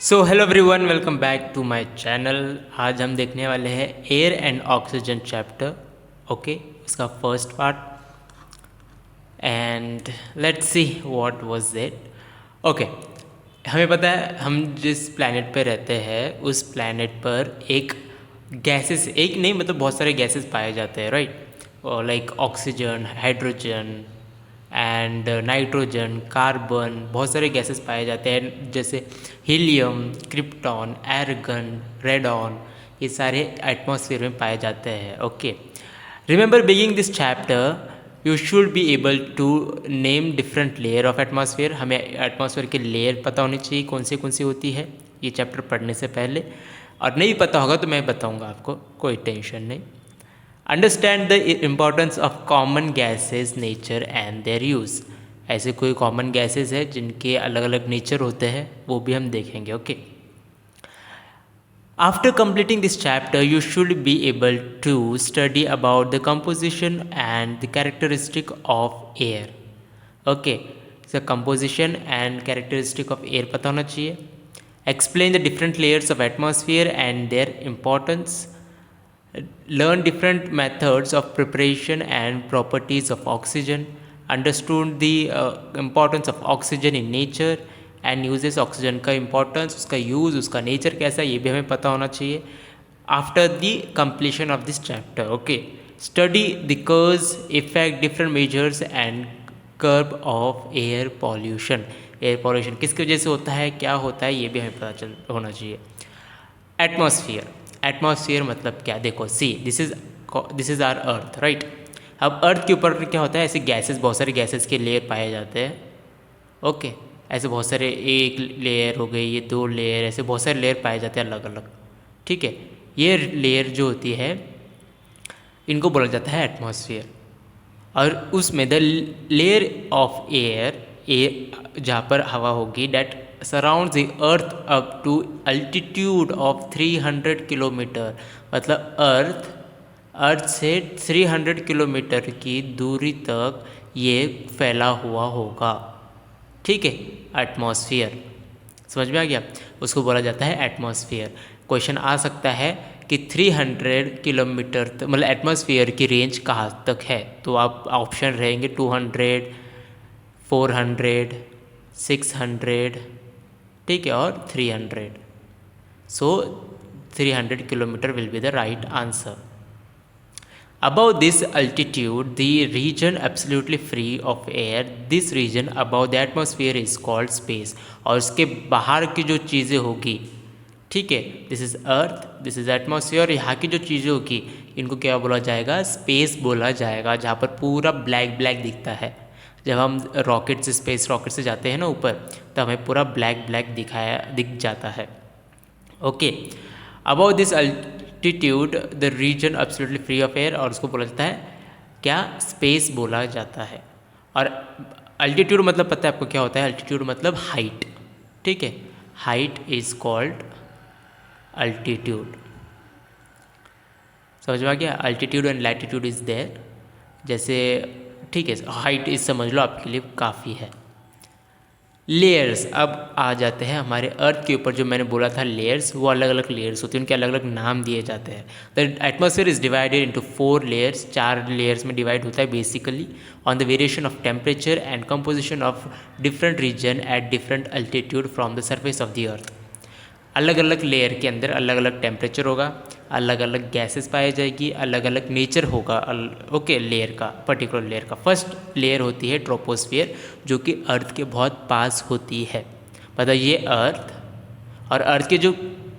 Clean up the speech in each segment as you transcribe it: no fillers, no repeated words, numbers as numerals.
So hello everyone, welcome back to my channel. आज हम देखने वाले हैं air and oxygen chapter. Okay, उसका first part and let's see what was it. Okay, हमें पता है हम जिस प्लैनेट पे रहते हैं उस प्लैनेट पर एक गैसेस, एक नहीं मतलब बहुत सारे गैसेस पाए जाते हैं, right? Like oxygen, hydrogen and nitrogen, carbon, बहुत सारे गैसेस पाए जाते हैं जैसे हीलियम, क्रिप्टॉन, एर्गन, रेडॉन। ये सारे एटमॉस्फेयर में पाए जाते हैं। Okay, remember beginning this chapter you should be able to name different layer of atmosphere. हमें एटमॉस्फेयर के लेयर पता होनी चाहिए कौन सी होती है ये चैप्टर पढ़ने से पहले, और नहीं पता होगा तो मैं बताऊंगा आपको, कोई टेंशन नहीं। Understand the importance of common gases nature and there use. ऐसे कोई कॉमन गैसेस है जिनके अलग अलग नेचर होते हैं, वो भी हम देखेंगे। Okay, after completing this chapter you should be able to study about the composition and the characteristic of air. Okay, so composition and characteristic of air पता होना चाहिए। Explain the different layers of atmosphere and their importance. Learn different methods of preparation and properties of oxygen. Understood the importance of oxygen in nature and uses oxygen का importance, उसका use, उसका nature कैसा है ये भी हमें पता होना चाहिए। After the completion of this chapter, okay, study the cause, effect, different measures and curb of air pollution. Air pollution किसकी वजह से होता है, क्या होता है, ये भी हमें पता चल होना चाहिए। एटमॉस्फियर, एटमॉस्फियर मतलब क्या, देखो see this is our earth, right? अब अर्थ के ऊपर क्या होता है, ऐसे गैसेस, बहुत सारे गैसेस के लेयर पाए जाते हैं। ओके, ऐसे बहुत सारे, एक लेयर हो गई, ये दो लेयर, ऐसे बहुत सारे लेयर पाए जाते हैं अलग अलग। ठीक है, ये लेयर जो होती है इनको बोला जाता है एटमॉस्फियर। और उसमें द लेयर ऑफ एयर, जहाँ पर हवा होगी, that surrounds the earth up to altitude of 300 kilometre. मतलब अर्थ से 300 किलोमीटर की दूरी तक ये फैला हुआ होगा। ठीक है, एटमॉस्फियर समझ में आ गया, उसको बोला जाता है एटमॉस्फियर। क्वेश्चन आ सकता है कि 300 किलोमीटर तक, मतलब एटमॉस्फियर की रेंज कहाँ तक है, तो आप ऑप्शन रहेंगे 200, 400, 600, ठीक है, और 300। सो 300 kilometre will be the right answer. Above this altitude, the region absolutely free of air, this region above the atmosphere is called space. और उसके बाहर की जो चीज़ें होगी, ठीक है, this is earth, this is atmosphere, यहाँ की जो चीज़ें होगी इनको क्या बोला जाएगा, स्पेस बोला जाएगा। जहाँ पर पूरा ब्लैक ब्लैक दिखता है, जब हम रॉकेट से, स्पेस रॉकेट से जाते हैं ना ऊपर, तो हमें पूरा ब्लैक ब्लैक दिख जाता है। Okay, about this altitude the region absolutely free of air, और उसको बोला जाता है क्या, स्पेस बोला जाता है। और अल्टीट्यूड मतलब पता है आपको क्या होता है, अल्टीट्यूड मतलब हाइट। ठीक है, हाइट इज कॉल्ड अल्टीट्यूड। समझ में आ गया, altitude and latitude is there. जैसे ठीक है, हाइट इज समझ लो आपके लिए काफ़ी है। लेयर्स, अब आ जाते हैं हमारे अर्थ के ऊपर। जो मैंने बोला था लेयर्स, वो अलग अलग लेयर्स होती हैं, उनके अलग अलग नाम दिए जाते हैं। The atmosphere is divided into 4 layers, 4 layers में डिवाइड होता है basically on the variation of temperature and composition of different region at different altitude from the surface of the earth. अलग अलग लेयर के अंदर अलग अलग टेम्परेचर होगा, अलग अलग गैसेस पाई जाएगी, अलग अलग नेचर होगा। ओके, लेयर का, पर्टिकुलर लेयर का फर्स्ट लेयर होती है ट्रोपोस्फियर, जो कि अर्थ के बहुत पास होती है। मतलब ये अर्थ, और अर्थ के जो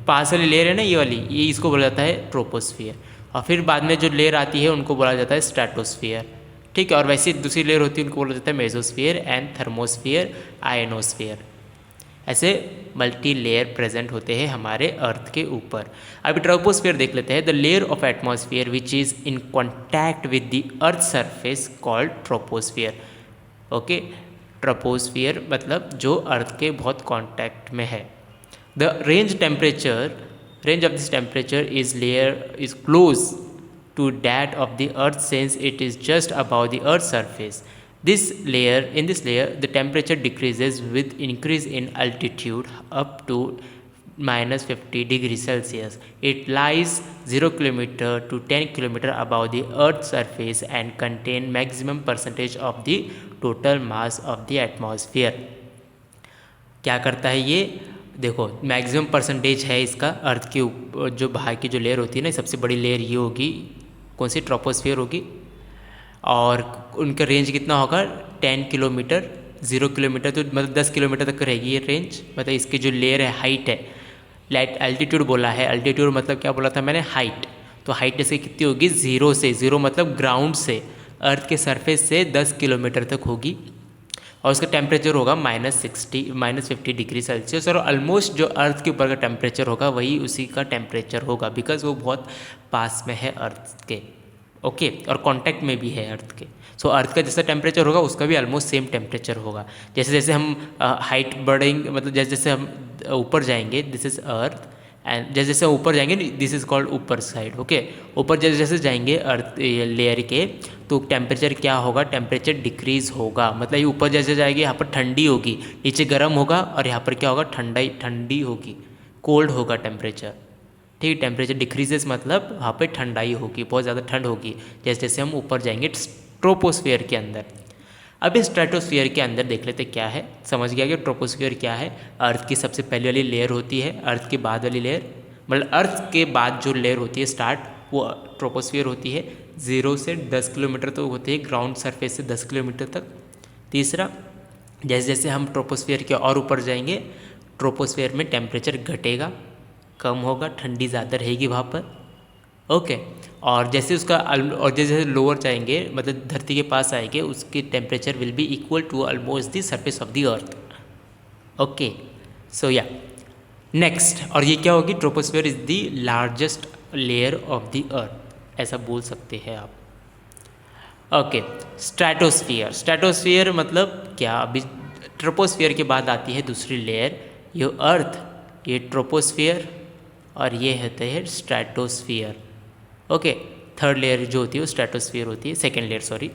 पास वाली लेयर है ना, ये वाली, ये इसको बोला जाता है ट्रोपोस्फियर। और फिर बाद में जो लेयर आती है उनको बोला जाता है स्ट्रेटोस्फियर। ठीक है, और वैसे दूसरी लेयर होती है उनको बोला जाता है मेसोस्फियर एंड थर्मोस्फियर, आयनोस्फियर। ऐसे मल्टी लेयर प्रेजेंट होते हैं हमारे अर्थ के ऊपर। अब ट्रोपोस्फियर देख लेते हैं। The layer of atmosphere which is in contact with the earth surface called troposphere. Okay, troposphere मतलब जो अर्थ के बहुत कॉन्टैक्ट में है। The range of this temperature is layer is close to that of the earth since it is just above the earth's surface. In this layer the temperature decreases with increase in altitude up to -50 degree Celsius. It lies 0 kilometer to 10 kilometer above the Earth's surface and contain maximum percentage of the total mass of the atmosphere. क्या करता है ये? देखो maximum percentage है इसका अर्थ के ऊपर, जो बाहर की जो लेयर होती है ना, सबसे बड़ी लेयर ये होगी, कौन सी? ट्रोपोस्फियर होगी। और उनका रेंज कितना होगा? 10 किलोमीटर। 0 किलोमीटर तो मतलब 10 किलोमीटर तक रहेगी ये रेंज। मतलब इसकी जो लेयर है, हाइट है, एल्टीट्यूड बोला है, एल्टीट्यूड मतलब क्या बोला था मैंने? हाइट। तो हाइट इसकी कितनी होगी? 0 से, 0 मतलब ग्राउंड से, अर्थ के सरफेस से 10 किलोमीटर तक होगी। और उसका टेम्परेचर होगा -50 डिग्री सेल्सियस। और ऑलमोस्ट जो अर्थ के ऊपर का टेम्परेचर होगा वही उसी का टेम्परेचर होगा, बिकॉज वो बहुत पास में है अर्थ के। ओके, और कांटेक्ट में भी है अर्थ के। सो अर्थ का जैसा टेम्परेचर होगा उसका भी ऑलमोस्ट सेम टेम्परेचर होगा। जैसे जैसे हम हाइट बढ़ेंगे, मतलब जैसे जैसे हम ऊपर जाएंगे, दिस इज़ अर्थ, एंड जैसे जैसे ऊपर जाएंगे दिस इज़ कॉल्ड ऊपर साइड। ओके, ऊपर जैसे जैसे जाएंगे अर्थ लेयर के, तो टेम्परेचर क्या होगा? टेम्परेचर डिक्रीज़ होगा। मतलब ये ऊपर जैसे जाएगी यहाँ पर ठंडी होगी, नीचे गर्म होगा, और यहाँ पर क्या होगा? ठंडी होगी, कोल्ड होगा टेम्परेचर। ठीक, टेम्परेचर डिक्रीजेस मतलब वहाँ पे ठंडाई होगी, बहुत ज़्यादा ठंड होगी जैसे जैसे हम ऊपर जाएंगे ट्रोपोस्फियर के अंदर। अब इस स्ट्रेटोस्फियर के अंदर देख लेते क्या है। समझ गया कि ट्रोपोस्फियर क्या है? अर्थ की सबसे पहले वाली लेयर होती है, अर्थ के बाद वाली लेयर, मतलब अर्थ के बाद जो लेयर होती है स्टार्ट, वो ट्रोपोस्फियर होती है। 0 से 10 किलोमीटर तो होती है, ग्राउंड सरफेस से 10 किलोमीटर तक। तीसरा, जैसे जैसे हम ट्रोपोस्फियर के और ऊपर जाएंगे, ट्रोपोस्फियर में टेम्परेचर घटेगा, कम होगा, ठंडी ज़्यादा रहेगी वहाँ पर। ओके, और जैसे उसका और जैसे जैसे लोअर जाएंगे, मतलब धरती के पास आएंगे, उसकी temperature will be equal to almost the surface of the earth. Okay, so yeah next, और ये क्या होगी? Troposphere is the largest layer of the earth, ऐसा बोल सकते हैं आप। Okay, stratosphere. स्ट्रेटोस्फियर मतलब क्या? अभी ट्रोपोस्फियर के बाद आती है दूसरी लेयर, ये अर्थ, ये ट्रोपोस्फियर, और ये होते हैं स्ट्रेटोस्फियर। ओके, थर्ड लेयर जो होती है वो स्ट्रेटोस्फियर होती है, second layer sorry.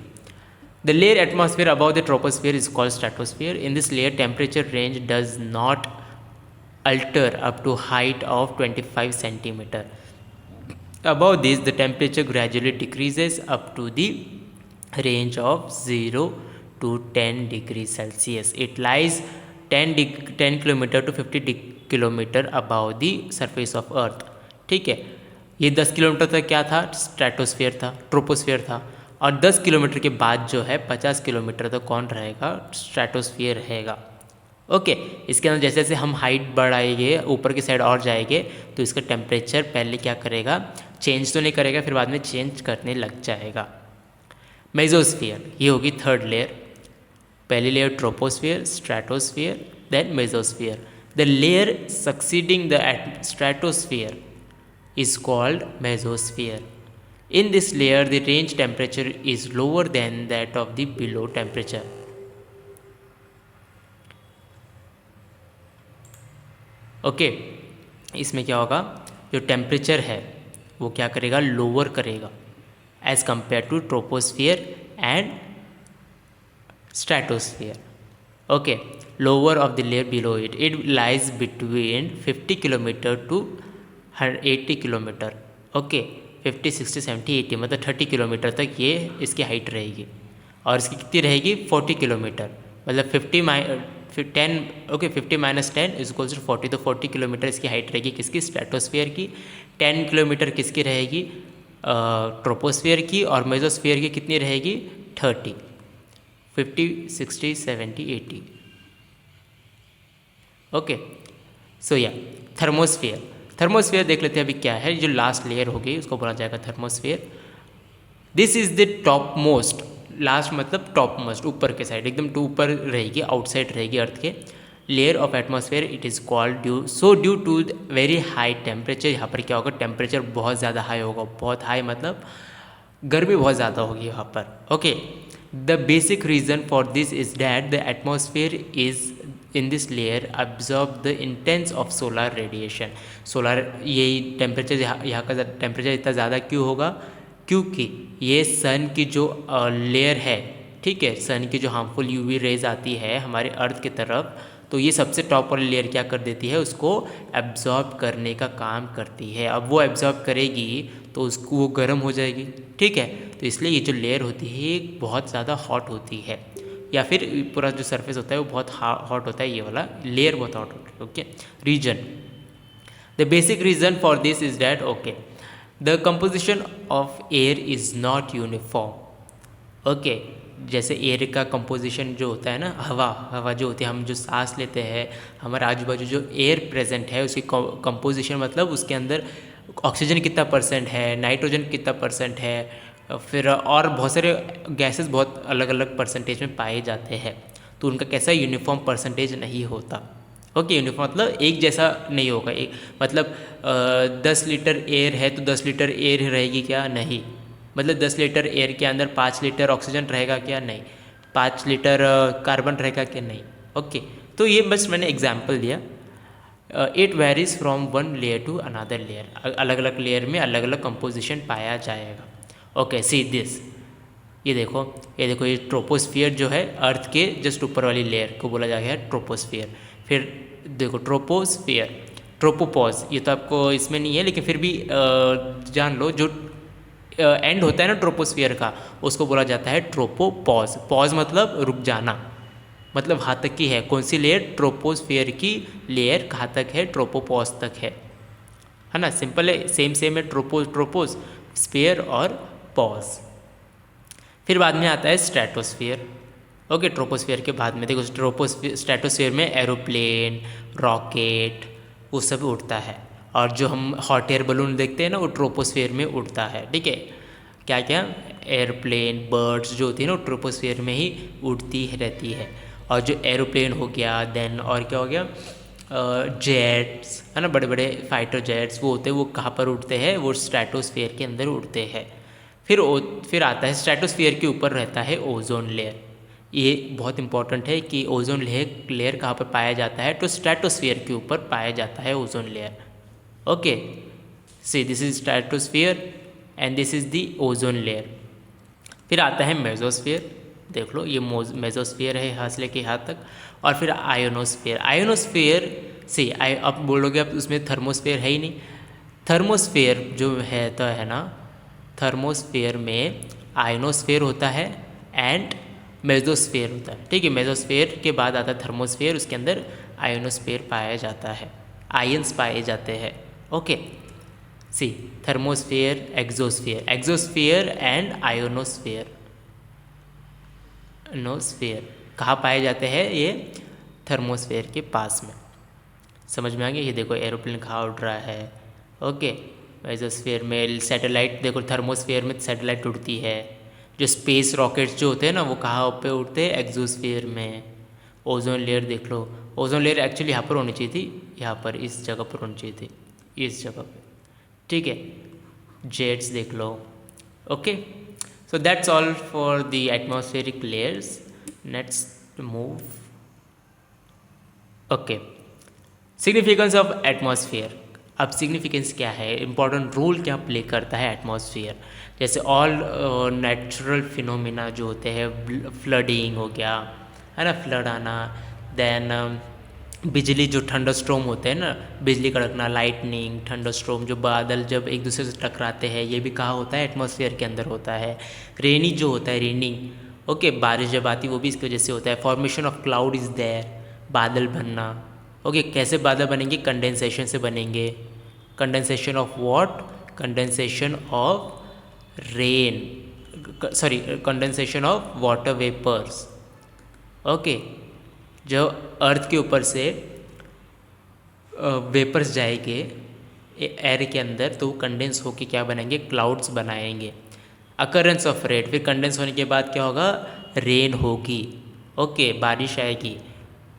The layer atmosphere above the troposphere is called stratosphere. In this layer temperature range does not alter up to height of 25 centimetre. Above this, the temperature gradually decreases up to the range of 0 to 10 degrees Celsius. It lies 10 kilometer to 50 kilometre above the surface of earth. ठीक है, ये 10 kilometre तक क्या था? Stratosphere था, troposphere था। और 10 kilometre के बाद जो है 50 किलोमीटर तक कौन रहेगा? स्ट्रेटोस्फियर रहेगा। ओके, इसके अंदर जैसे जैसे हम हाइट बढ़ाएंगे, ऊपर की साइड और जाएंगे, तो इसका टेम्परेचर पहले क्या करेगा? चेंज तो नहीं करेगा, फिर बाद में चेंज करने लग जाएगा। मेसोस्फियर, ये होगी थर्ड लेयर। पहली layer troposphere, stratosphere, then mesosphere. The layer succeeding the stratosphere is called mesosphere. In this layer, the range temperature is lower than that of the below temperature. Okay, इसमें क्या होगा? जो temperature है वो क्या करेगा? Lower करेगा as compare to troposphere and stratosphere. Okay, lower of the layer below it, it lies between 50 kilometre to 80 kilometre. Okay, 50, 60, 70, 80 मतलब 30 किलोमीटर तक ये इसकी हाइट रहेगी। और इसकी कितनी रहेगी? 40 किलोमीटर, मतलब 50 माइनस 10 इज इक्वल्स टू 40। तो 40 किलोमीटर इसकी हाइट रहेगी किसकी? स्ट्रेटोस्फियर की। 10 किलोमीटर किसकी रहेगी? ट्रोपोस्फियर की। और मेसोस्फियर की कितनी रहेगी? 30। 50, 60, 70, 80। ओके, सो या थर्मोस्फियर। थर्मोस्फियर देख लेते हैं अभी क्या है। जो लास्ट लेयर होगी उसको बोला जाएगा thermosphere. This is the top most, last मतलब टॉप मोस्ट, ऊपर के साइड, एकदम ऊपर रहेगी, आउटसाइड रहेगी अर्थ के। Layer of atmosphere it is called due to very high temperature. यहाँ पर क्या होगा? टेम्परेचर बहुत ज़्यादा हाई होगा। बहुत हाई मतलब गर्मी बहुत ज़्यादा होगी यहाँ पर। Okay, the basic reason for this is that the atmosphere is in this layer absorb the intense of solar radiation. Solar यही टेम्परेचर, यहाँ का टेम्परेचर इतना ज़्यादा क्यों होगा? क्योंकि ये सन की जो लेयर है, ठीक है, सन की जो हार्मफुल यूवी रेज आती है हमारे अर्थ की तरफ, तो ये सबसे टॉप वाली लेयर क्या कर देती है, उसको एब्जॉर्ब करने का काम करती है। अब वो एब्जॉर्ब करेगी तो उसको वो गर्म हो जाएगी, ठीक है। तो इसलिए ये जो लेयर होती है ये बहुत ज़्यादा हॉट होती है, या फिर पूरा जो सरफेस होता है वो बहुत हॉट होता है, ये वाला लेयर बहुत हॉट होता है। Okay, region, the basic region for this is that okay the composition of air is not uniform. Okay, जैसे एयर का कंपोजिशन जो होता है ना, हवा जो होती है, हम जो सांस लेते हैं, हमारे आजू बाजू जो एयर प्रेजेंट है उसकी कंपोजिशन मतलब उसके अंदर ऑक्सीजन कितना परसेंट है, नाइट्रोजन कितना परसेंट है, फिर और बहुत सारे गैसेस बहुत अलग अलग परसेंटेज में पाए जाते हैं, तो उनका कैसा यूनिफॉर्म परसेंटेज नहीं होता। ओके, यूनिफॉर्म मतलब एक जैसा नहीं होगा। एक मतलब 10 लीटर एयर है तो 10 लीटर एयर ही रहेगी क्या, नहीं। मतलब 10 लीटर एयर के अंदर 5 लीटर ऑक्सीजन रहेगा क्या, नहीं। 5 लीटर कार्बन रहेगा क्या, नहीं। ओके, तो ये बस मैंने एग्जाम्पल दिया। It varies from one layer to another layer, अलग अलग लेयर में अलग अलग कंपोजिशन पाया जाएगा। ओके, सी दिस, ये देखो ये ट्रोपोस्फियर जो है अर्थ के जस्ट ऊपर वाली लेयर को बोला जाएगा ट्रोपोस्फियर। फिर देखो ट्रोपोस्फियर, ट्रोपोपॉज, ये तो आपको इसमें नहीं है लेकिन फिर भी जान लो, जो एंड होता है ना ट्रोपोस्फियर का उसको बोला जाता है ट्रोपोपॉज। पॉज मतलब रुक जाना, मतलब कहाँ तक की है, कौन सी लेयर, ट्रोपोस्फियर की लेयर कहाँ तक है, ट्रोपोपॉज तक है ना। सिंपल है, सेम है, ट्रोपोज स्फीयर और पॉज। फिर बाद में आता है स्ट्रेटोस्फियर। ओके, ट्रोपोस्फियर के बाद में देखो स्ट्रेटोस्फियर में एरोप्लेन, रॉकेट वो सब उड़ता है, और जो हम हॉट एयर बलून देखते हैं ना वो ट्रोपोस्फियर में उड़ता है, ठीक है। क्या क्या, एयरप्लेन, बर्ड्स जो होती है ना वो ट्रोपोस्फियर में ही उड़ती रहती है। और जो एरोप्लेन हो गया, देन और क्या हो गया, जेट्स है ना, बड़े बड़े फाइटर जेट्स वो होते हैं, वो कहाँ पर उड़ते हैं, वो स्ट्रेटोस्फियर के अंदर उड़ते हैं। फिर आता है स्ट्रेटोस्फियर के ऊपर रहता है ओजोन लेयर। ये बहुत इंपॉर्टेंट है कि ओजोन लेयर कहाँ पर पाया जाता है, तो स्ट्रेटोस्फियर के ऊपर पाया जाता है ozone layer. Okay, see this is stratosphere and this is the ozone layer. फिर आता है मेसोस्फियर, देख लो ये मेसोस्फियर है यहाँ से लेके यहाँ तक। और फिर आयोनोस्फियर, आयोनोस्फियर से अब बोलोगे अब उसमें थर्मोस्फियर है ही नहीं। थर्मोस्फियर जो है तो है ना, थर्मोस्फियर में आयोनोस्फियर होता है एंड मेसोस्फियर होता है, ठीक है। मेसोस्फियर के बाद आता है थर्मोस्फियर, उसके अंदर आयोनोस्फियर पाया जाता है, आयंस पाए जाते हैं। Okay, see thermosphere, exosphere and ionosphere. Ionosphere कहाँ पाए जाते हैं, ये थर्मोस्फियर के पास में। समझ में आ गया, ये देखो एरोप्लेन कहाँ उड़ रहा है। ओके, मेसोस्फियर में सैटेलाइट, देखो थर्मोस्फियर में सैटेलाइट उड़ती है। जो स्पेस रॉकेट्स जो होते हैं ना वो कहाँ पे उड़ते हैं, एक्सोस्फियर में। ओजोन लेयर देख लो, ओजोन लेयर एक्चुअली यहाँ पर होनी चाहिए थी, यहाँ पर इस जगह पर होनी चाहिए थी, इस जगह पे, ठीक है। जेट्स देख लो। Okay, so that's all for the atmospheric layers. Let's move. Okay, significance of atmosphere. अब सिग्निफिकेंस क्या है, इम्पॉर्टेंट रोल क्या प्ले करता है एटमॉस्फेयर। जैसे ऑल नेचुरल फिनोमिना जो होते हैं, फ्लडिंग हो गया है ना, फ्लड आना, देन बिजली, जो थंडर स्ट्रोम होते हैं ना, बिजली कड़कना, लाइटनिंग, थंडर स्ट्रोम, जो बादल जब एक दूसरे से टकराते हैं, ये भी कहाँ होता है, एटमॉस्फेयर के अंदर होता है। रेनी जो होता है, रेनिंग, ओके, बारिश जब आती है वो भी इसकी वजह से होता है। Formation of cloud is there, बादल बनना। ओके, कैसे बादल बनेंगे, कंडेंसेशन से बनेंगे। Condensation of what, condensation of rain, sorry, condensation of water vapours. Okay, जो अर्थ के ऊपर से वेपर्स जाएंगे एयर के अंदर तो कंडेंस होके क्या बनेंगे, क्लाउड्स बनाएंगे। अकरेंस ऑफ रेन, फिर कंडेंस होने के बाद क्या होगा, रेन होगी। ओके, बारिश आएगी।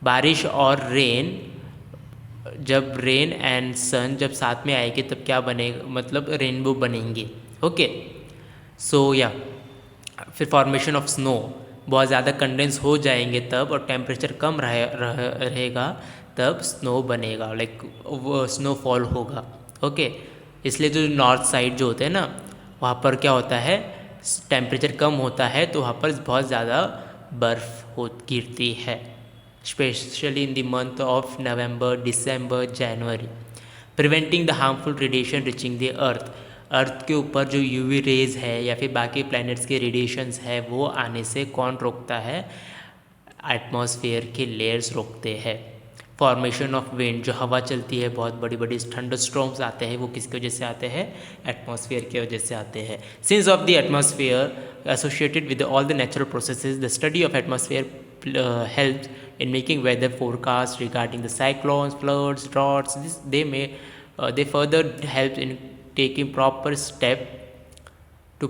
बारिश और रेन, जब रेन एंड सन जब साथ में आएंगे तब क्या बनेगा, मतलब रेनबो बनेंगे। ओके, सो या फिर फॉर्मेशन ऑफ स्नो, बहुत ज़्यादा कंडेंस हो जाएंगे तब, और टेम्परेचर कम रहेगा तब स्नो बनेगा, लाइक स्नोफॉल होगा। ओके, इसलिए जो नॉर्थ साइड जो होते हैं ना वहाँ पर क्या होता है, टेम्परेचर कम होता है तो वहाँ पर बहुत ज़्यादा बर्फ़ गिरती है। especially in the month of November, December, January, preventing the harmful radiation reaching the earth. अर्थ के ऊपर जो यूवी रेज है या फिर बाकी प्लैनेट्स के रेडिएशंस है वो आने से कौन रोकता है? एटमॉस्फेयर के लेयर्स रोकते हैं। फॉर्मेशन ऑफ विंड, जो हवा चलती है, बहुत बड़ी बड़ी थंडर स्टॉर्म्स आते हैं, वो किसकी वजह से आते हैं? एटमॉस्फेयर की वजह से आते हैं। Since of the atmosphere associated with all the natural processes, the study of atmosphere helps in making weather forecasts regarding the cyclones, floods, droughts. They further help in taking proper step to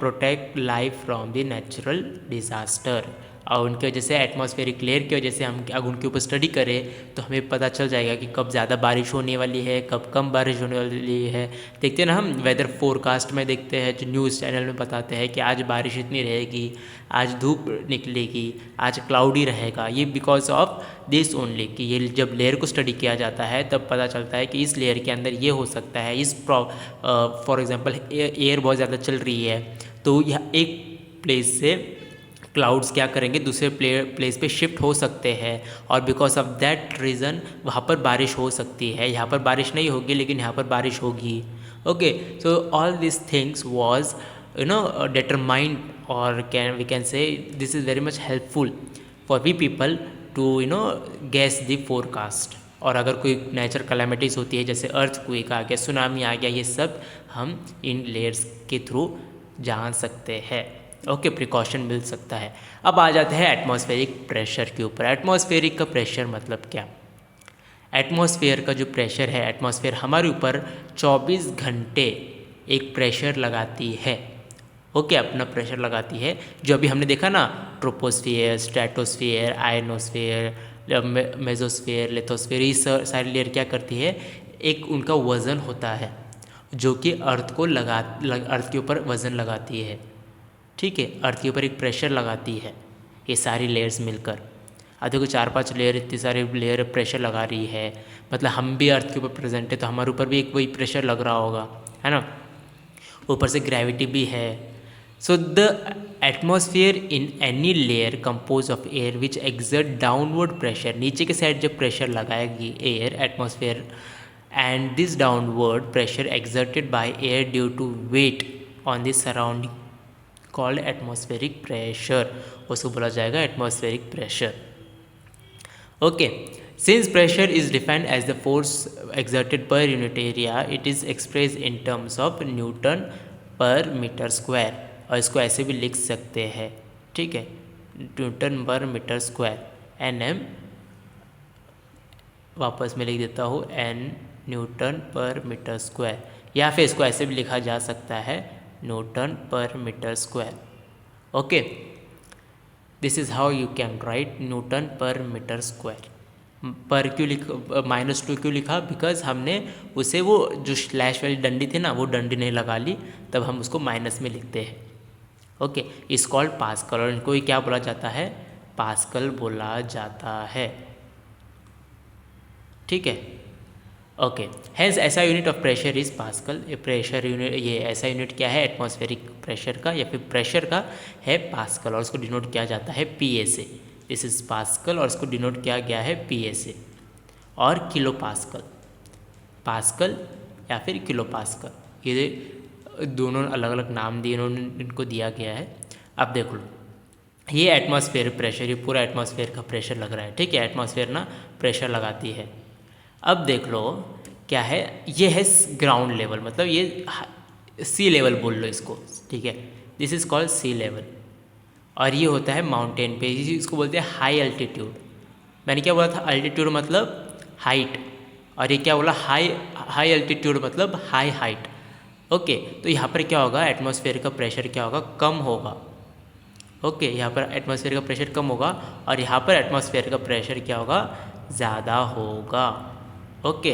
protect life from the natural disaster. और उनकी वजह से atmospheric layer की वजह से हम अगर उनके ऊपर स्टडी करें तो हमें पता चल जाएगा कि कब ज़्यादा बारिश होने वाली है, कब कम बारिश होने वाली है। देखते हैं ना, हम वेदर फोरकास्ट में देखते हैं, जो न्यूज़ चैनल में बताते हैं कि आज बारिश इतनी रहेगी, आज धूप निकलेगी, आज क्लाउडी रहेगा। ये बिकॉज ऑफ दिस ओनली, कि ये जब लेयर को स्टडी किया जाता है तब पता चलता है कि इस लेयर के अंदर ये हो सकता है। फॉर एग्जांपल एयर बहुत ज़्यादा चल रही है तो यह एक प्लेस से क्लाउड्स क्या करेंगे, दूसरे प्लेस पे शिफ्ट हो सकते हैं और बिकॉज ऑफ दैट रीज़न वहाँ पर बारिश हो सकती है। यहाँ पर बारिश नहीं होगी लेकिन यहाँ पर बारिश होगी। Okay, so all this things was determined, or we can say this is very much helpful for we people to guess the forecast। और अगर कोई नेचुरल कैलामिटीज़ होती है जैसे अर्थक्वेक आ गया, सुनामी आ गया, ये सब हम इन लेयर्स के थ्रू जान सकते हैं। ओके, प्रिकॉशन मिल सकता है। अब आ जाते हैं एटमॉस्फेरिक प्रेशर के ऊपर। एटमॉस्फेरिक का प्रेशर मतलब क्या? एटमॉस्फेयर का जो प्रेशर है, एटमॉस्फेयर हमारे ऊपर 24 घंटे एक प्रेशर लगाती है। ओके, अपना प्रेशर लगाती है। जो अभी हमने देखा ना, ट्रोपोस्फियर, स्ट्रेटोस्फियर, आयनोस्फियर, मेजोस्फियर, लिथोस्फियर, ये सारी लेयर क्या करती है? एक उनका वज़न होता है जो कि अर्थ के ऊपर वज़न लगाती है। ठीक है, अर्थ के ऊपर एक प्रेशर लगाती है ये सारी लेयर्स मिलकर। अब देखो 4-5 लेयर, इतनी सारी लेयर प्रेशर लगा रही है, मतलब हम भी अर्थ के ऊपर प्रेजेंट है तो हमारे ऊपर भी एक वही प्रेशर लग रहा होगा, है ना। ऊपर से ग्रेविटी भी है। So the atmosphere in any layer compose of air which exert downward pressure, नीचे के साइड जब प्रेशर लगाएगी air atmosphere, and this downward pressure exerted by air due to weight on the surrounding called atmospheric pressure, उसको बोला जाएगा atmospheric pressure. Okay, since pressure is defined as the force exerted per unit area, it is express in terms of newton per metre square, और इसको ऐसे भी लिख सकते हैं, ठीक है, newton per metre square, NM, वापस मैं लिख देता हूँ N Newton per metre square, या फिर इसको ऐसे भी लिखा जा सकता है newton per metre square. Okay, this is how you can write newton per metre square. पर क्यों लिखा, -2 क्यों लिखा? बिकॉज हमने उसे वो जो स्लैश वाली डंडी थी ना, वो डंडी नहीं लगा ली, तब हम उसको माइनस में लिखते हैं। ओके, इस कॉल्ड पास्कल, और इनको क्या बोला जाता है? पास्कल बोला जाता है। ठीक है, ओके, हैंस ऐसा unit of pressure is pascal. ये प्रेशर यूनिट, ये ऐसा यूनिट क्या है? एटमॉस्फेरिक प्रेशर का या फिर प्रेशर का है पास्कल, और उसको डिनोट किया जाता है PA से। दिस इज पास्कल, और इसको डिनोट किया गया है PA से। और किलो पास्कल, पास्कल या फिर किलो पास्कल, ये दोनों अलग अलग नाम दिए इन्होंने, इनको दिया गया है। अब देख लो, ये एटमॉस्फेयर प्रेशर, ये पूरा एटमॉस्फेयर का प्रेशर लग रहा है। ठीक है, एटमॉस्फेयर ना प्रेशर लगाती है। अब देख लो क्या है, ये है ग्राउंड लेवल, मतलब ये सी लेवल बोल लो इसको, ठीक है, this is called sea level. और ये होता है माउंटेन पे, इसको बोलते हैं हाई अल्टीट्यूड। मैंने क्या बोला था? अल्टीट्यूड मतलब हाइट, और ये क्या बोला? हाई अल्टीट्यूड मतलब हाई हाइट। ओके, तो यहाँ पर क्या होगा? एटमॉस्फेयर का प्रेशर क्या होगा? कम होगा। ओके, यहाँ पर एटमॉस्फेयर का प्रेशर कम होगा, और यहाँ पर एटमॉस्फेयर का प्रेशर क्या होगा? ज़्यादा होगा। ओके,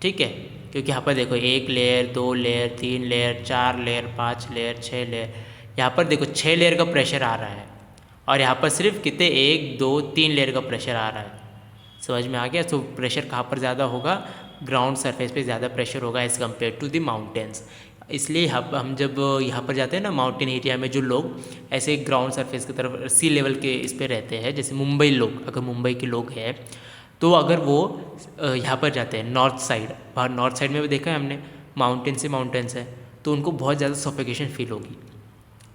ठीक है, क्योंकि यहाँ पर देखो 1 layer, 2 layer, 3 layer, 4 layer, 5 layer, 6 layer, यहाँ पर देखो 6 लेयर का प्रेशर आ रहा है, और यहाँ पर सिर्फ कितने? 1, 2, 3 लेयर का प्रेशर आ रहा है। समझ में आ गया? तो प्रेशर कहाँ पर ज़्यादा होगा? ग्राउंड सरफेस पे ज़्यादा प्रेशर होगा as compare to the mountains. इसलिए हम जब यहाँ पर जाते हैं ना माउंटेन एरिया में, जो लोग ऐसे ग्राउंड सरफेस की तरफ सी लेवल के इस पे रहते हैं, जैसे मुंबई लोग, अगर मुंबई के लोग हैं तो अगर वो यहाँ पर जाते हैं नॉर्थ साइड, बाहर नॉर्थ साइड में भी देखा है हमने, माउंटेन्स है, तो उनको बहुत ज़्यादा सफोकेशन फील होगी।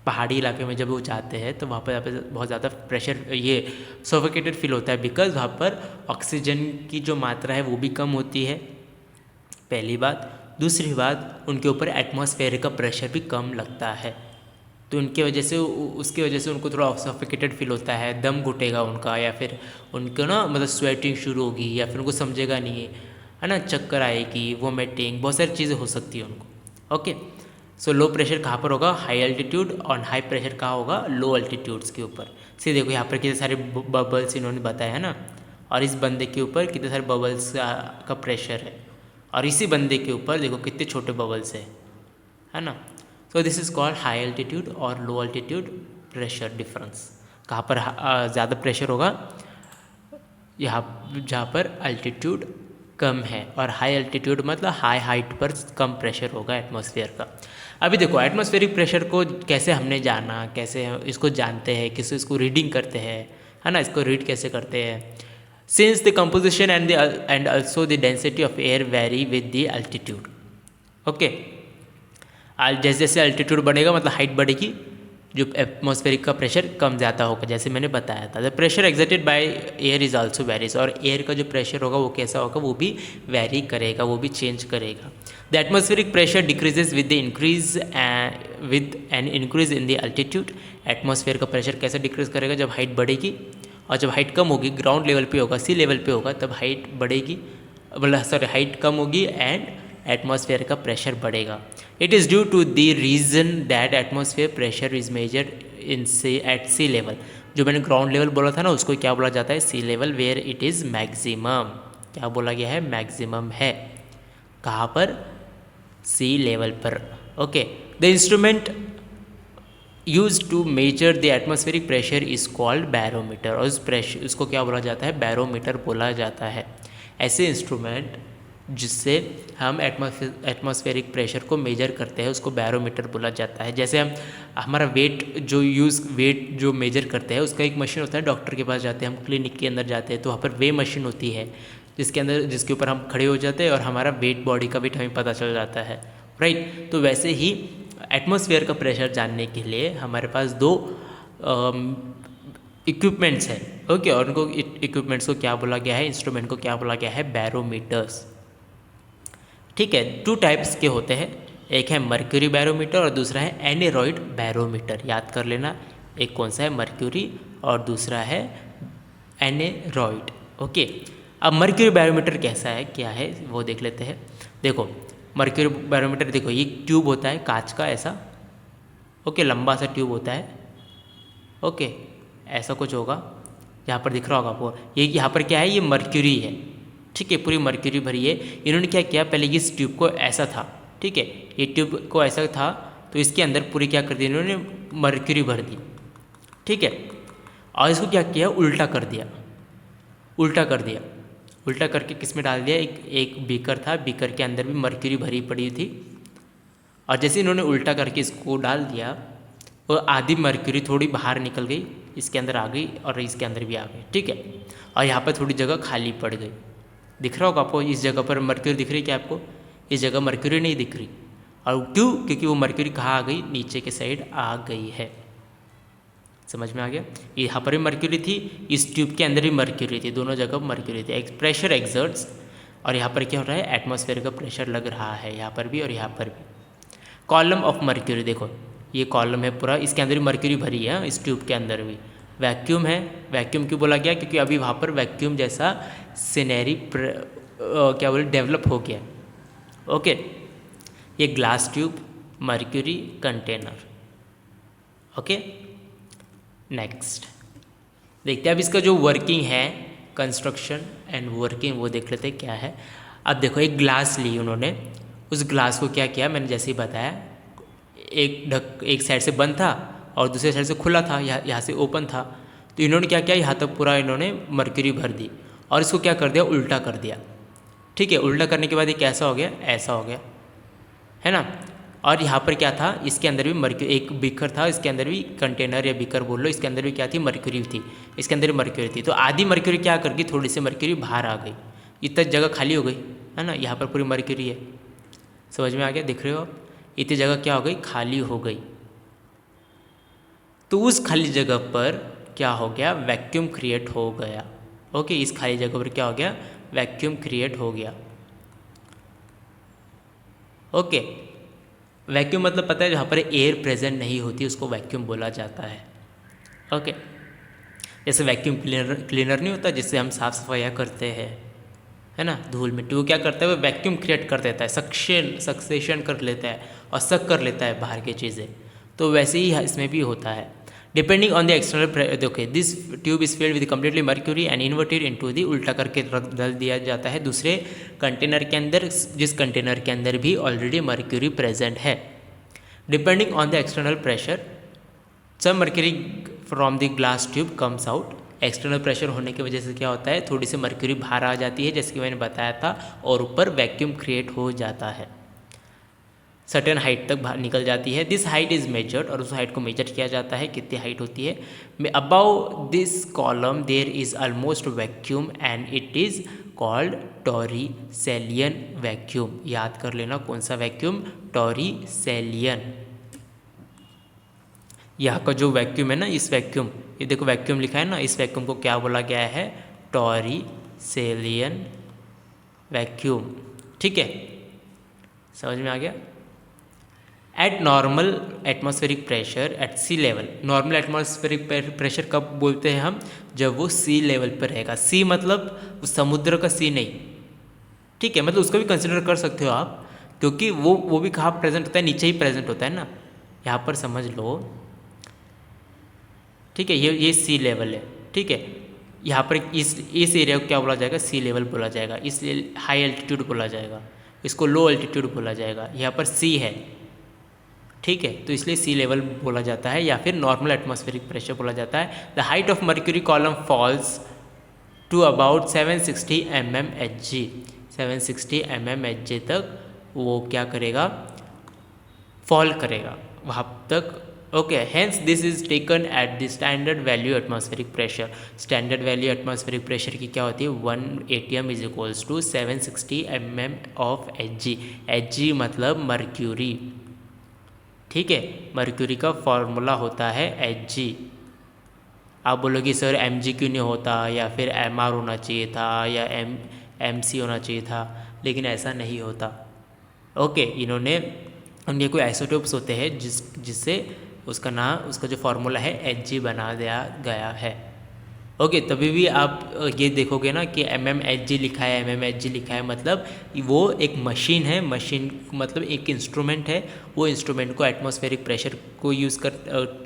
पहाड़ी इलाके में जब वो जाते हैं तो वहाँ पर बहुत ज़्यादा प्रेशर, ये सफोकेटेड फील होता है, बिकॉज वहाँ पर ऑक्सीजन की जो मात्रा है वो भी कम होती है, पहली बात। दूसरी बात, उनके ऊपर एटमॉस्फेयर का प्रेशर भी कम लगता है, तो उनके वजह से उसकी वजह से उनको थोड़ा सफोकेटेड फील होता है, दम घुटेगा उनका, या फिर उनको ना मतलब स्वेटिंग शुरू होगी, या फिर उनको समझेगा नहीं है ना, चक्कर आएगी, वोमिटिंग, बहुत सारी चीज़ें हो सकती है उनको। ओके, सो लो प्रेशर कहाँ पर होगा? High altitude. और हाई प्रेशर कहाँ होगा? लो एल्टीट्यूड्स के ऊपर। सी देखो यहाँ पर कितने सारे बबल्स इन्होंने बताया है ना, और इस बंदे के ऊपर कितने सारे बबल्स का प्रेशर है, और इसी बंदे के ऊपर देखो कितने छोटे बबल्स है ना। So this is called high altitude और लो एल्टीट्यूड प्रेशर डिफरेंस। कहाँ पर ज़्यादा प्रेशर होगा? यहाँ जहाँ पर एल्टीट्यूड कम है, और हाई एल्टीट्यूड मतलब हाई हाइट पर कम प्रेशर होगा एटमॉस्फेयर का। अभी देखो एटमॉस्फेरिक प्रेशर को कैसे हमने जाना, कैसे इसको जानते हैं, किस इसको रीडिंग करते हैं, है ना, इसको रीड कैसे करते हैं? Since the composition and also the density of air very with the altitude. Okay, जैसे जैसे एल्टीट्यूड बढ़ेगा मतलब हाइट बढ़ेगी, जो एटमॉस्फेरिक का प्रेशर कम ज़्यादा होगा, जैसे मैंने बताया था। The pressure exerted by air is also varies, और एयर का जो प्रेशर होगा वो कैसा होगा, वो भी वेरी करेगा, वो भी चेंज करेगा। The atmospheric pressure decreases with an increase in the altitude. Atmosphere का प्रेशर कैसे डिक्रीज करेगा? जब हाइट बढ़ेगी, और जब हाइट कम होगी, ग्राउंड लेवल पे होगा, सी लेवल पे होगा, तब हाइट बढ़ेगी, मतलब सॉरी हाइट कम होगी एंड एटमॉस्फेयर का प्रेशर बढ़ेगा। It is due to the reason that atmosphere pressure is measured in at sea level. जो मैंने ग्राउंड लेवल बोला था ना, उसको क्या बोला जाता है? Sea level, where it is maximum. क्या बोला गया है? मैक्सिमम है। कहाँ पर? सी लेवल पर। Okay, the instrument use to measure the atmospheric pressure is called barometer, और उस प्रेशर उसको क्या बोला जाता है? बैरोमीटर बोला जाता है। ऐसे इंस्ट्रूमेंट जिससे हम एटमॉस्फेरिक प्रेशर को मेजर करते हैं उसको बैरोमीटर बोला जाता है। जैसे हम हमारा वेट जो मेजर करते हैं, उसका एक मशीन होता है, डॉक्टर के पास जाते हैं, हम क्लिनिक के अंदर जाते हैं तो वहाँ पर वे मशीन होती है, जिसके ऊपर हम खड़े हो जाते हैं और हमारा वेट, बॉडी का वेट हमें पता चल जाता है, राइट। तो वैसे ही एटमॉस्फेयर का प्रेशर जानने के लिए हमारे पास दो इक्विपमेंट्स हैं। ओके, और उनको इक्विपमेंट्स को क्या बोला गया है? इंस्ट्रूमेंट को क्या बोला गया है? बैरोमीटर्स। ठीक है, टू टाइप्स के होते हैं, एक है मर्क्यूरी बैरोमीटर और दूसरा है एनेरॉइड बैरोमीटर। याद कर लेना, एक कौन सा है? मर्क्यूरी, और दूसरा है एनेरॉइड। ओके, अब मर्क्यूरी बैरोमीटर कैसा है, क्या है, वो देख लेते हैं। देखो मर्क्यूरी बैरोमीटर, देखो ये ट्यूब होता है कांच का ऐसा, ओके, लंबा सा ट्यूब होता है, ओके, ऐसा कुछ होगा, यहाँ पर दिख रहा होगा आपको। ये यहाँ पर क्या है? ये मर्क्यूरी है, ठीक है, पूरी मर्क्यूरी भरी है। इन्होंने क्या किया, पहले इस ट्यूब को ऐसा था, ठीक है, ये ट्यूब को ऐसा था, तो इसके अंदर पूरी क्या कर दी इन्होंने? मर्क्यूरी भर दी, ठीक है, और इसको क्या किया? उल्टा कर दिया, उल्टा करके किस में डाल दिया? एक बीकर था, बीकर के अंदर भी मर्क्यूरी भरी पड़ी थी, और जैसे इन्होंने उल्टा करके इसको डाल दिया, वो आधी मर्क्यूरी थोड़ी बाहर निकल गई, इसके अंदर आ गई और इसके अंदर भी आ गई, ठीक है, और यहाँ पर थोड़ी जगह खाली पड़ गई। दिख रहा होगा आपको, इस जगह पर मर्क्यूरी दिख रही है क्या आपको? इस जगह मर्क्यूरी नहीं दिख रही, और क्यों? क्योंकि वो मर्क्यूरी कहाँ आ गई? नीचे के साइड आ गई है। समझ में आ गया? यहाँ पर भी मर्क्यूरी थी, इस ट्यूब के अंदर भी मर्क्यूरी थी, दोनों जगह मर्क्यूरी थी। प्रेशर एक्सर्ट्स, और यहाँ पर क्या हो रहा है? एटमॉस्फेयर का प्रेशर लग रहा है, यहाँ पर भी और यहाँ पर भी। कॉलम ऑफ मर्क्यूरी, देखो ये कॉलम है पूरा, इसके अंदर भी मर्क्यूरी भरी है, इस ट्यूब के अंदर भी। वैक्यूम है, वैक्यूम क्यों बोला गया? क्योंकि अभी वहाँ पर वैक्यूम जैसा सीनरी क्या बोले डेवलप हो गया। ओके, ये glass tube, mercury container. Okay, next देखते हैं अब इसका जो वर्किंग है, कंस्ट्रक्शन एंड वर्किंग, वो देख लेते हैं क्या है। अब देखो एक ग्लास ली उन्होंने, उस ग्लास को क्या किया, मैंने जैसे ही बताया, एक साइड से बंद था और दूसरे साइड से खुला था, यहाँ से ओपन था, तो इन्होंने क्या किया, यहाँ तक पूरा इन्होंने मर्क्यूरी भर दी और इसको क्या कर दिया? उल्टा कर दिया, ठीक है। उल्टा करने के बाद ये कैसा हो गया? ऐसा हो गया, है ना। और यहाँ पर क्या था, इसके अंदर भी मर्क्यूरी, एक बीकर था, इसके अंदर भी कंटेनर या बीकर बोल लो, इसके अंदर भी क्या थी, मर्क्यूरी थी, इसके अंदर भी मर्क्यूरी थी। तो आधी मर्क्यूरी क्या कर गई, थोड़ी सी मर्क्यूरी बाहर आ गई, इतना जगह खाली हो गई है ना, यहाँ पर पूरी मर्क्यूरी है। समझ में आ गया, दिख रहे हो आप, इतनी जगह क्या हो गई, खाली हो गई। तो उस खाली जगह पर क्या हो गया, वैक्यूम क्रिएट हो गया। ओके, इस खाली जगह पर क्या हो गया, वैक्यूम क्रिएट हो गया। ओके, वैक्यूम मतलब पता है, जहाँ पर एयर प्रेजेंट नहीं होती उसको वैक्यूम बोला जाता है। ओके, जैसे वैक्यूम क्लीनर नहीं होता जिससे हम साफ सफाइयाँ करते हैं, है ना, धूल मिट्टी, वो क्या करता है, वो वैक्यूम क्रिएट कर देता है, सक्सेशन कर लेता है और सक कर लेता है बाहर की चीज़ें। तो वैसे ही इसमें भी होता है। Depending on the external, okay, this tube is filled with completely mercury and inverted into the, उल्टा करके डाल दिया जाता है दूसरे कंटेनर के अंदर, जिस कंटेनर के अंदर भी ऑलरेडी मर्क्यूरी प्रेजेंट है। Depending on the external pressure, some mercury from the glass tube comes out. External pressure होने की वजह से क्या होता है, थोड़ी सी मर्क्यूरी बाहर आ जाती है, जैसे कि मैंने बताया था, और ऊपर वैक्यूम क्रिएट हो जाता है, सर्टेन हाइट तक बाहर निकल जाती है। दिस हाइट इज़ मेजर्ड, और उस हाइट को मेजर किया जाता है, कितनी हाइट होती है। Above this column there is almost vacuum and it is called Torricellian vacuum. याद कर लेना कौन सा वैक्यूम, टॉरिसेलियन। यहाँ का जो वैक्यूम है ना, इस वैक्यूम, ये देखो वैक्यूम लिखा है ना, इस वैक्यूम को क्या बोला गया है, टॉरिसेलियन वैक्यूम। ठीक है, समझ में आ गया। At normal atmospheric pressure at sea level, normal atmospheric pressure कब बोलते हैं हम, जब वो सी लेवल पर रहेगा। सी मतलब समुद्र का सी नहीं, ठीक है, मतलब उसको भी कंसिडर कर सकते हो आप, क्योंकि वो भी कहाँ प्रेजेंट होता है, नीचे ही प्रेजेंट होता है ना, यहाँ पर समझ लो। ठीक है, ये सी लेवल है। ठीक है, यहाँ पर इस एरिया को क्या बोला जाएगा, सी लेवल बोला जाएगा, इसलिए हाई एल्टीट्यूड बोला जाएगा, इसको लो एल्टीट्यूड बोला जाएगा। यहाँ पर सी है, ठीक है, तो इसलिए सी लेवल बोला जाता है, या फिर नॉर्मल एटमॉस्फेरिक प्रेशर बोला जाता है। The height of mercury column falls to about 760 mmHg, 760 mmHg तक वो क्या करेगा, फॉल करेगा वहाँ तक। Okay, hence this is taken at the standard value atmospheric pressure. Standard value atmospheric pressure की क्या होती है, 1 atm is equals to 760 mm of Hg। Hg मतलब मर्क्यूरी, ठीक है, मर्क्यूरी का फॉर्मूला होता है Hg। आप बोलोगे सर Mg क्यों नहीं होता, या फिर Mr होना चाहिए था, या Mc होना चाहिए था, लेकिन ऐसा नहीं होता। ओके, इन्होंने उनके कोई आइसोटोप्स होते हैं जिससे उसका नाम, उसका जो फॉर्मूला है Hg बना दिया गया है। ओके, तभी भी आप ये देखोगे ना कि mmHg लिखा है, mmHg लिखा है, मतलब वो एक मशीन है, मशीन मतलब एक इंस्ट्रूमेंट है, वो इंस्ट्रूमेंट को एटमॉस्फेरिक प्रेशर को यूज़ कर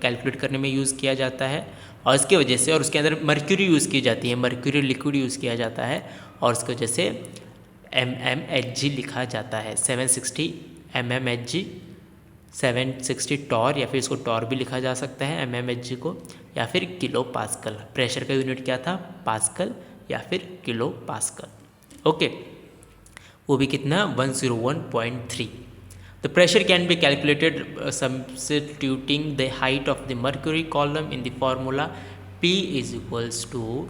कैलकुलेट करने में यूज़ किया जाता है, और इसकी वजह से, और उसके अंदर मर्क्यूरी यूज़ की जाती है, मर्क्यूरी लिक्विड यूज़ किया जाता है, और उसकी वजह से mmHg लिखा जाता है। 760 mmHg, 760 टॉर, या फिर इसको टॉर भी लिखा जा सकता है mmHg को, या फिर किलो पास्कल। प्रेशर का यूनिट क्या था, पास्कल या फिर किलो पास्कल। ओके, वो भी कितना, 101.3। The pressure can be calculated substituting the height of the mercury column in the formula P is equals to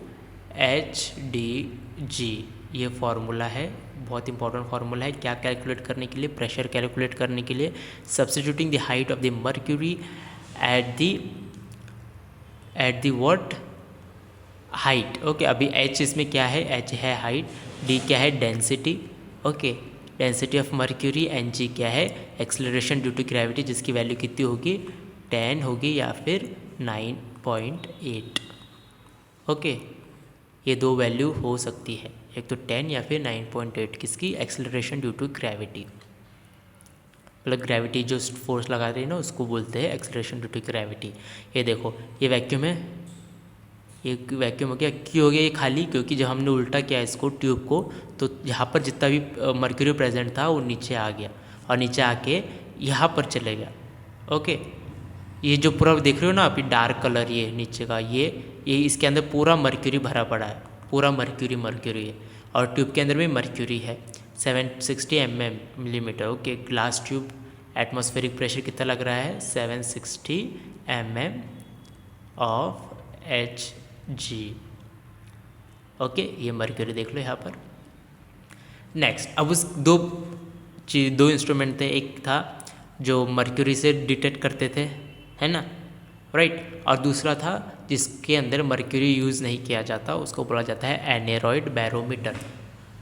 HdG। ये फॉर्मूला है, बहुत इंपॉर्टेंट फार्मूला है, क्या कैलकुलेट करने के लिए, प्रेशर कैलकुलेट करने के लिए। Substituting the height of the mercury at the what height. Okay, अभी H इसमें क्या है, H है हाइट, D क्या है, density. Okay, density of mercury, and G क्या है, एक्सेलरेशन ड्यू टू ग्रेविटी, जिसकी वैल्यू कितनी होगी, 10 होगी या फिर 9.8। ओके, ये दो वैल्यू हो सकती है, एक तो 10 या फिर 9.8, किसकी, एक्सेलरेशन ड्यू टू ग्रेविटी, मतलब ग्रेविटी जो फोर्स लगा रही है ना, उसको बोलते हैं एक्सेलरेशन ड्यू टू ग्रेविटी। ये देखो, ये वैक्यूम है, ये वैक्यूम हो गया, क्यों हो गया ये खाली, क्योंकि जब हमने उल्टा किया इसको ट्यूब को, तो यहाँ पर जितना भी मर्क्यूरी प्रेजेंट था वो नीचे आ गया, और नीचे आके यहाँ पर चले गया। ओके, ये जो पूरा देख रहे हो ना आप, डार्क कलर, ये नीचे का, ये इसके अंदर पूरा मर्क्यूरी भरा पड़ा है, पूरा मर्क्यूरी है, और ट्यूब के अंदर भी मर्क्यूरी है, 760 millimetre. Okay, glass tube atmospheric pressure कितना लग रहा है 760 mm ऑफ Hg। ओके, ये मर्क्यूरी देख लो यहाँ पर। नेक्स्ट, अब उस दो इंस्ट्रूमेंट थे, एक था जो मर्क्यूरी से डिटेक्ट करते थे, है ना, राइट, और दूसरा था जिसके अंदर मर्क्यूरी यूज़ नहीं किया जाता, उसको बोला जाता है एनेरॉयड बैरोमीटर।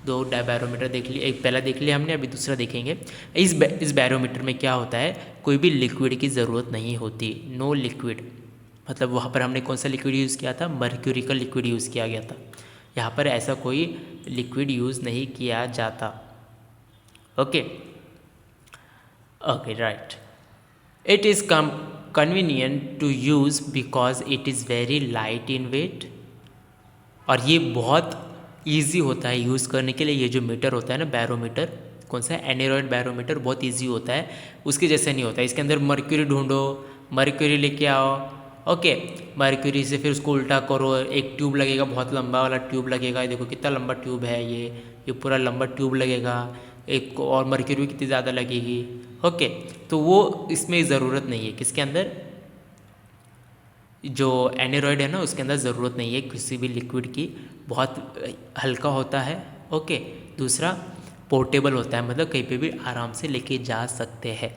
दो बैरोमीटर देख लिए, एक पहला देख लिया हमने, अभी दूसरा देखेंगे। इस बैरोमीटर में क्या होता है, कोई भी लिक्विड की ज़रूरत नहीं होती, नो लिक्विड, मतलब वहाँ पर हमने कौन सा लिक्विड यूज़ किया था, मर्क्यूरी का लिक्विड यूज़ किया गया था। यहाँ पर ऐसा कोई लिक्विड यूज़ नहीं किया जाता। Okay okay, right. It is convenient to use because it is very light in weight, और ये बहुत ईजी होता है यूज़ करने के लिए। ये जो मीटर होता है ना, बैरोमीटर, कौन सा, एनेरॉयड बैरोमीटर, बहुत ईजी होता है, उसके जैसे नहीं होता। इसके अंदर मर्क्यूरी ढूंढो, मर्क्यूरी लेके आओ, ओके, मर्क्यूरी से फिर उसको उल्टा करो, एक ट्यूब लगेगा, बहुत लंबा वाला ट्यूब लगेगा, देखो कितना लंबा ट्यूब है, ये पूरा लंबा ट्यूब लगेगा, एक और मर्क्यूरी कितनी ज़्यादा लगेगी। ओके, तो वो इसमें ज़रूरत नहीं है, किसके अंदर, जो एनेरॉयड है ना, उसके अंदर ज़रूरत नहीं है किसी भी लिक्विड की, बहुत हल्का होता है। ओके, दूसरा पोर्टेबल होता है, मतलब कहीं पे भी आराम से लेके जा सकते हैं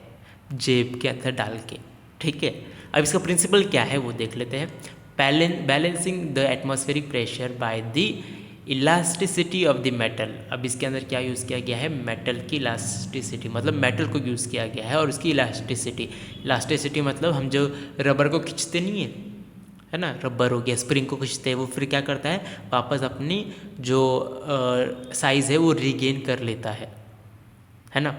जेब के अंदर डाल के, ठीक है। अब इसका प्रिंसिपल क्या है वो देख लेते हैं। Balancing the atmospheric pressure by the elasticity of the metal. अब इसके अंदर क्या यूज़ किया गया है, मेटल की इलास्टिसिटी, मतलब मेटल को यूज़ किया गया है, और उसकी इलास्टिसिटी मतलब हम जो रबर को खींचते नहीं है ना, रबर हो गया, स्प्रिंग को खींचते हैं, वो फिर क्या करता है, वापस अपनी जो साइज़ है वो रीगेन कर लेता है ना।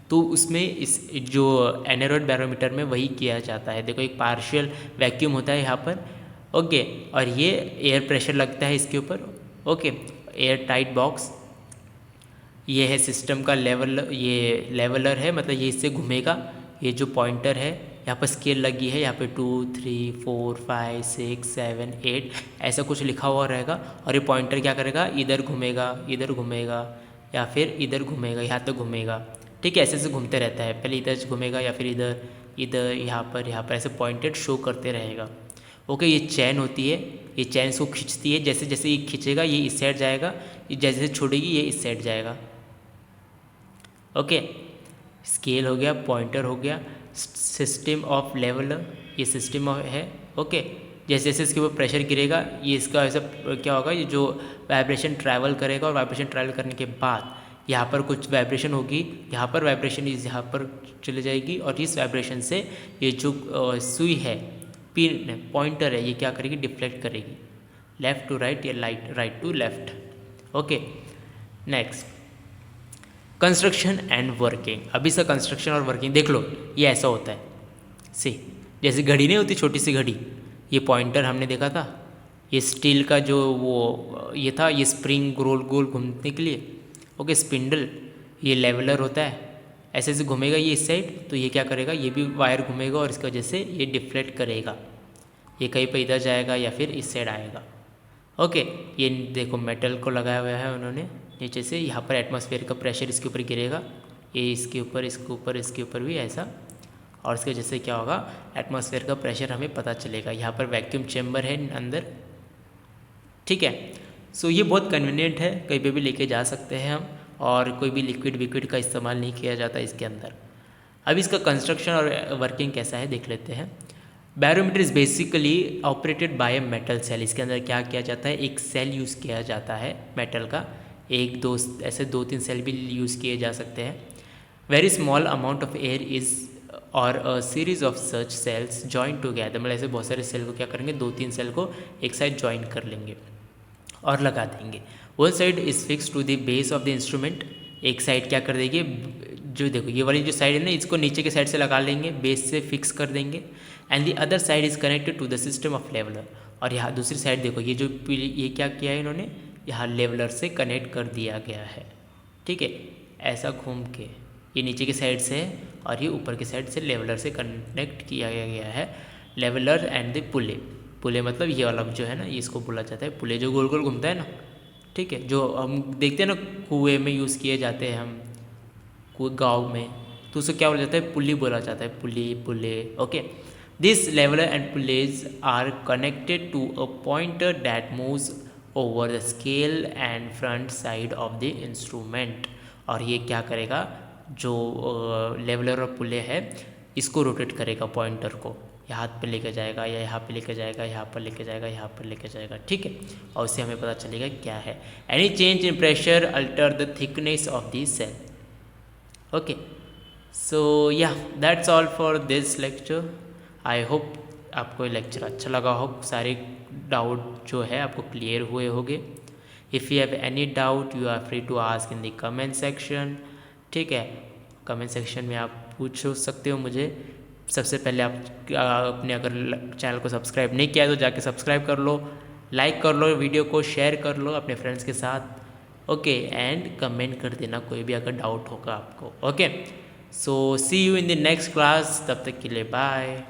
तो उसमें इस जो एनेरॉयड बैरोमीटर में वही किया जाता है। देखो, एक पार्शियल वैक्यूम होता है यहाँ पर, ओके, और ये एयर प्रेशर लगता है इसके ऊपर, ओके, एयर टाइट बॉक्स, ये है सिस्टम का ये लेवलर है, मतलब ये इससे घूमेगा, ये जो पॉइंटर है, यहाँ पर स्केल लगी है, यहाँ पे 2 3 4 5 6 7 8 ऐसा कुछ लिखा हुआ रहेगा, और ये पॉइंटर क्या करेगा, इधर घूमेगा या फिर इधर घूमेगा, यहाँ तक घूमेगा, ठीक है, ऐसे घूमते रहता है, पहले इधर घूमेगा या फिर इधर यहाँ पर ऐसे पॉइंटेड शो करते रहेगा। ओके, ये चैन होती है, ये चैन को खींचती है, जैसे जैसे ये खींचेगा ये इस साइड जाएगा, ये जैसे जैसे छोड़ेगी ये इस साइड जाएगा। ओके, स्केल हो गया, पॉइंटर हो गया, सिस्टम ऑफ लेवलर, ये सिस्टम है। ओके, जैसे जैसे इसके ऊपर प्रेशर गिरेगा, ये इसका ऐसा क्या होगा, ये जो वाइब्रेशन ट्रैवल करेगा, और वाइब्रेशन ट्रैवल करने के बाद यहाँ पर कुछ वाइब्रेशन होगी, यहाँ पर वाइब्रेशन यहाँ पर चले जाएगी, और इस वाइब्रेशन से ये जो सुई है, पिन पॉइंटर है, ये क्या करेगी, डिफ्लेक्ट करेगी, लेफ़्ट टू राइट या right to left. Okay, next, construction and working. अभी से कंस्ट्रक्शन और वर्किंग देख लो, ये ऐसा होता है, जैसे घड़ी नहीं होती, छोटी सी घड़ी, ये पॉइंटर हमने देखा था, ये स्टील का जो वो ये था, ये स्प्रिंग गोल गोल घूमने के लिए, ओके, स्पिंडल, ये लेवलर होता है, ऐसे ऐसे घूमेगा ये इस साइड, तो ये क्या करेगा, ये भी वायर घूमेगा, और इसकी वजह से ये डिफ्लेक्ट करेगा, ये कहीं पर इधर जाएगा या फिर इस साइड आएगा। ओके, ये देखो मेटल को लगाया हुआ है उन्होंने नीचे से, यहाँ पर एटमॉस्फेयर का प्रेशर इसके ऊपर गिरेगा, ये इसके ऊपर भी ऐसा, और इसके वजह से क्या होगा, एटमॉस्फेयर का प्रेशर हमें पता चलेगा। यहाँ पर वैक्यूम चैम्बर है अंदर, ठीक है। सो ये बहुत कन्वीनियंट है, कहीं पे भी लेके जा सकते हैं हम, और कोई भी लिक्विड का इस्तेमाल नहीं किया जाता इसके अंदर। अब इसका कंस्ट्रक्शन और वर्किंग कैसा है देख लेते हैं। Barometer is basically operated by a metal cell. इसके अंदर क्या किया जाता है, एक सेल यूज़ किया जाता है मेटल का, एक दो ऐसे 2-3 सेल भी यूज़ किए जा सकते हैं। Very small amount of air is और a series of such cells join together, मतलब ऐसे बहुत सारे सेल को क्या करेंगे, 2-3 सेल को एक साइड जॉइन कर लेंगे और लगा देंगे। One side is fix to the base of the instrument, एक साइड क्या कर देंगे, जो देखो ये वाली जो साइड है ना, इसको नीचे के साइड से लगा लेंगे, बेस से फिक्स कर देंगे, and the other side is connected to the system of leveller. और यहाँ दूसरी साइड देखो, ये क्या किया है इन्होंने, यहाँ लेवलर से कनेक्ट कर दिया गया है, ठीक है, ऐसा घूम के, ये नीचे की साइड से और ये ऊपर की साइड से लेवलर से कनेक्ट किया गया है। लेवलर एंड द पुले मतलब ये वाला जो है ना, ये इसको बोला जाता है पुले, जो गोल गोल घूमता है ना, ठीक है, जो हम देखते हैं ना कुएं में यूज़ किए जाते हैं हम, गाँव में, तो उसे क्या बोला जाता है, पुली बोला जाता है, pulley, pulley. Okay, this lever and pulleys are connected to a pointer that moves over the scale and front side of the instrument. और ये क्या करेगा, जो लेवलर और पुले है इसको रोटेट करेगा, पॉइंटर को यहाँ पे लेके जाएगा या यहाँ पे लेके जाएगा, यहाँ पर लेके जाएगा, यहाँ पर लेके जाएगा, ठीक है। और उससे हमें पता चलेगा क्या है, any change in pressure alter the thickness of the cell. Okay, so yeah that's all for this lecture. I hope आपको ये लेक्चर अच्छा लगा हो, सारे डाउट जो है आपको क्लियर हुए होंगे। If you have any doubt you are free to ask in the comment section, ठीक है। कमेंट सेक्शन में आप पूछ सकते हो मुझे। सबसे पहले आप अपने अगर चैनल को सब्सक्राइब नहीं किया तो जाके सब्सक्राइब कर लो, लाइक कर लो, वीडियो को शेयर कर लो अपने फ्रेंड्स के साथ। ओके, एंड कमेंट कर देना कोई भी अगर डाउट होगा आपको। Okay, so see you in the next class, तब तक के लिए बाय।